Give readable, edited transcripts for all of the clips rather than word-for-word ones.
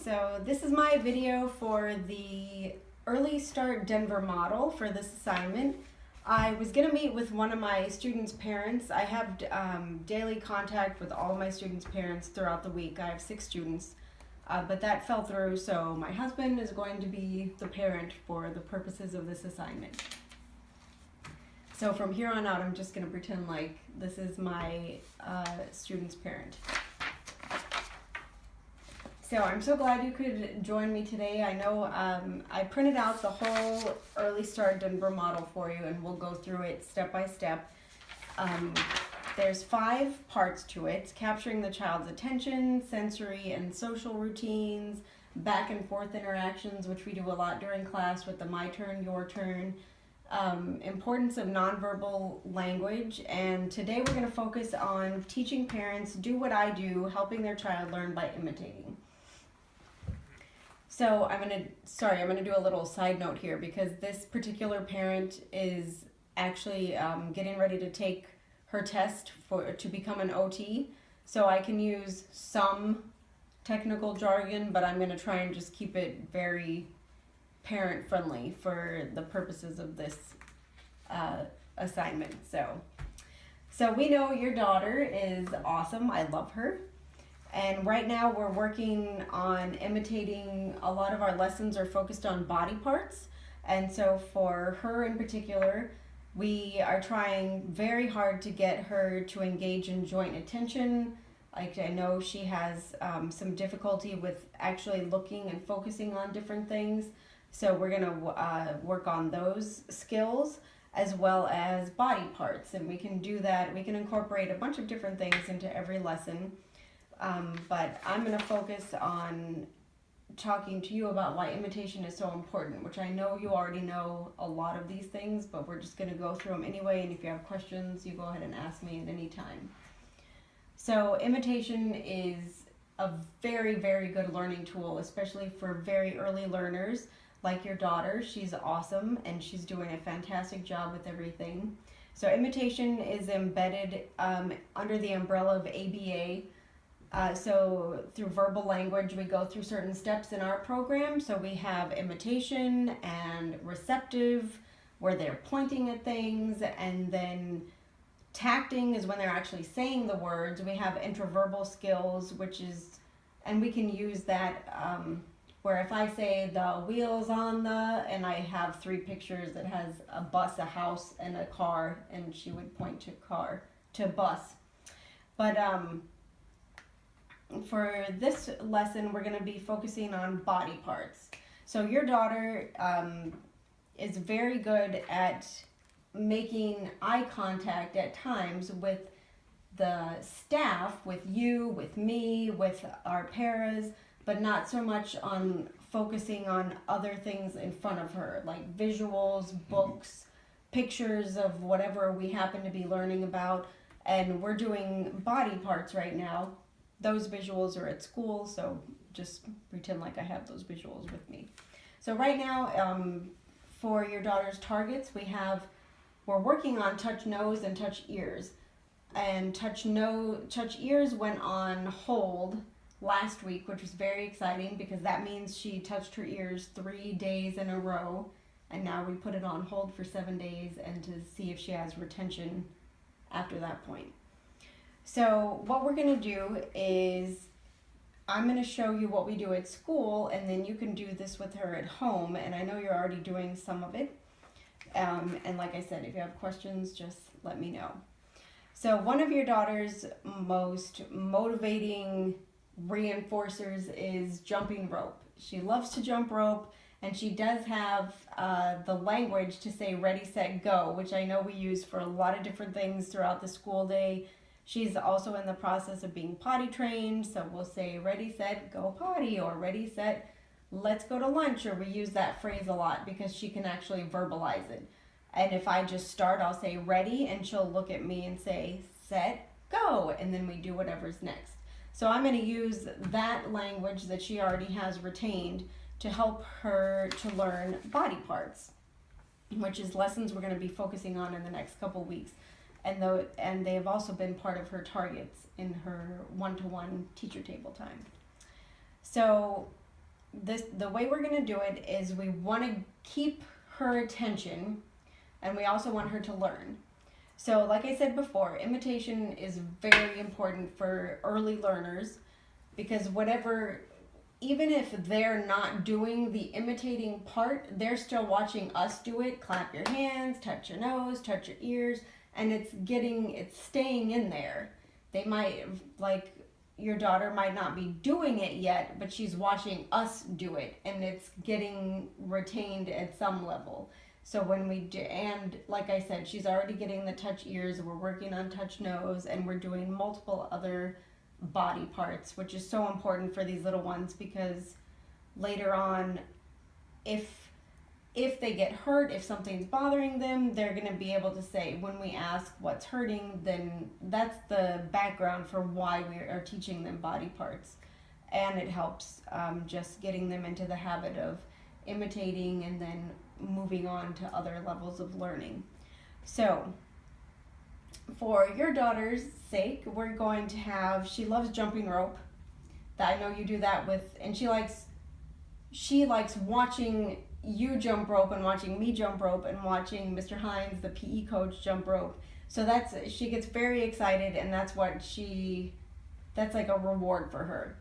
So this is my video for the Early Start Denver model for this assignment. I was going to meet with one of my students' parents. I have daily contact with all of my students' parents throughout the week. I have 6 students, but that fell through, so my husband is going to be the parent for the purposes of this assignment. So from here on out, I'm just going to pretend like this is my student's parent. So I'm so glad you could join me today. I know I printed out the whole Early Start Denver model for you, and we'll go through it step by step. There's 5 parts to it: capturing the child's attention, sensory and social routines, back and forth interactions, which we do a lot during class with the my turn, your turn, importance of nonverbal language, and today we're going to focus on teaching parents do what I do, helping their child learn by imitating. So I'm gonna do a little side note here, because this particular parent is actually getting ready to take her test to become an OT. So I can use some technical jargon, but I'm gonna try and just keep it very parent friendly for the purposes of this assignment. So we know your daughter is awesome. I love her. And right now we're working on imitating. A lot of our lessons are focused on body parts. And so for her in particular, we are trying very hard to get her to engage in joint attention. Like, I know she has some difficulty with actually looking and focusing on different things. So we're gonna work on those skills as well as body parts. And we can do that. We can incorporate a bunch of different things into every lesson. But I'm going to focus on talking to you about why imitation is so important, which I know you already know a lot of these things, but we're just going to go through them anyway, and if you have questions, you go ahead and ask me at any time. So imitation is a very, very good learning tool, especially for very early learners like your daughter. She's awesome, and she's doing a fantastic job with everything. So imitation is embedded under the umbrella of ABA. So through verbal language, we go through certain steps in our program. So we have imitation and receptive, where they're pointing at things, and then tacting is when they're actually saying the words. We have intraverbal skills, and we can use that where if I say the wheels on the, and I have 3 pictures that has a bus, a house, and a car, and she would point to bus. But for this lesson, we're going to be focusing on body parts. So your daughter is very good at making eye contact at times with the staff, with you, with me, with our paras, but not so much on focusing on other things in front of her, like visuals, books, pictures of whatever we happen to be learning about. And we're doing body parts right now. Those visuals are at school, so just pretend like I have those visuals with me. So right now, for your daughter's targets, we're working on touch nose and touch ears. And touch ears went on hold last week, which was very exciting, because that means she touched her ears 3 days in a row, and now we put it on hold for 7 days and to see if she has retention after that point. So what we're going to do is I'm going to show you what we do at school, and then you can do this with her at home. And I know you're already doing some of it. And like I said, if you have questions, just let me know. So one of your daughter's most motivating reinforcers is jumping rope. She loves to jump rope, and she does have the language to say ready, set, go, which I know we use for a lot of different things throughout the school day. She's also in the process of being potty trained, so we'll say ready, set, go potty, or ready, set, let's go to lunch, or we use that phrase a lot because she can actually verbalize it. And if I just start, I'll say ready, and she'll look at me and say set, go, and then we do whatever's next. So I'm going to use that language that she already has retained to help her to learn body parts, which is lessons we're going to be focusing on in the next couple weeks. And they have also been part of her targets in her one-to-one teacher table time. So the way we're going to do it is we want to keep her attention, and we also want her to learn. So like I said before, imitation is very important for early learners, because even if they're not doing the imitating part, they're still watching us do it. Clap your hands, touch your nose, touch your ears, and it's staying in there. They might, like, your daughter might not be doing it yet, but she's watching us do it, and it's getting retained at some level. So when we do, and like I said, she's already getting the touch ears, we're working on touch nose, and we're doing multiple other body parts, which is so important for these little ones, because later on, if they get hurt, if something's bothering them, they're going to be able to say, when we ask what's hurting, then that's the background for why we are teaching them body parts. And it helps just getting them into the habit of imitating and then moving on to other levels of learning. So for your daughter's sake, we're going to have, she loves jumping rope. I know you do that with, and she likes watching you jump rope and watching me jump rope and watching Mr. Hines, the PE coach, jump rope. So she gets very excited, and that's like a reward for her.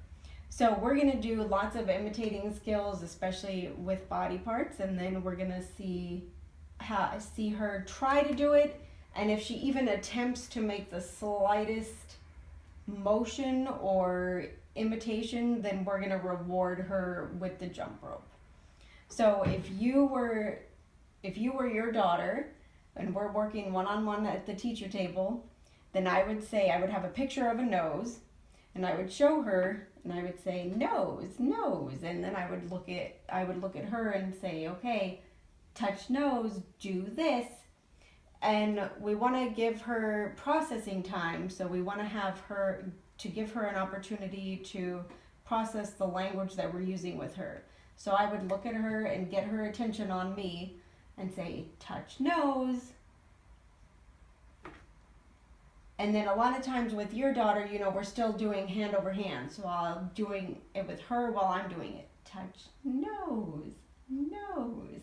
So we're going to do lots of imitating skills, especially with body parts, and then we're going to see her try to do it, and if she even attempts to make the slightest motion or imitation, then we're going to reward her with the jump rope. So if you were your daughter and we're working one-on-one at the teacher table, then I would have a picture of a nose, and I would show her, and I would say nose, nose, and then I would look at her and say, okay, touch nose, do this. And we want to give her processing time, so we want to give her an opportunity to process the language that we're using with her. So I would look at her and get her attention on me and say, touch nose. And then a lot of times with your daughter, we're still doing hand over hand. So I'm doing it with her while I'm doing it. Touch nose, nose.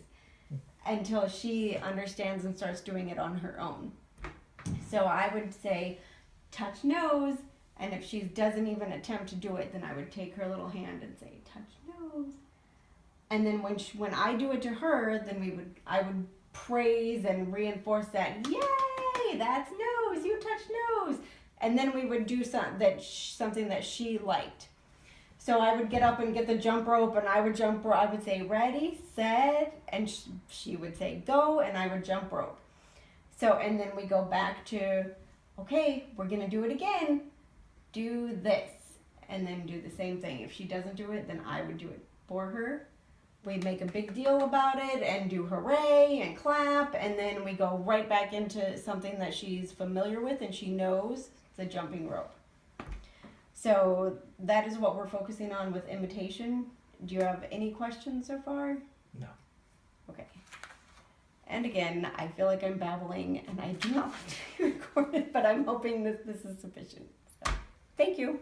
Until she understands and starts doing it on her own. So I would say, touch nose. And if she doesn't even attempt to do it, then I would take her little hand and say, touch nose. And then when I do it to her, then I would praise and reinforce that, yay, that's nose, you touch nose. And then we would do something that she liked. So I would get up and get the jump rope, and I would jump rope. I would say, ready, set, and she would say, go, and I would jump rope. So, and then we go back to, okay, we're going to do it again. Do this, and then do the same thing. If she doesn't do it, then I would do it for her. We make a big deal about it and do hooray and clap, and then we go right back into something that she's familiar with and she knows, the jumping rope. So that is what we're focusing on with imitation. Do you have any questions so far? No. Okay. And again, I feel like I'm babbling and I do not want to be recorded, but I'm hoping that this is sufficient. So, thank you.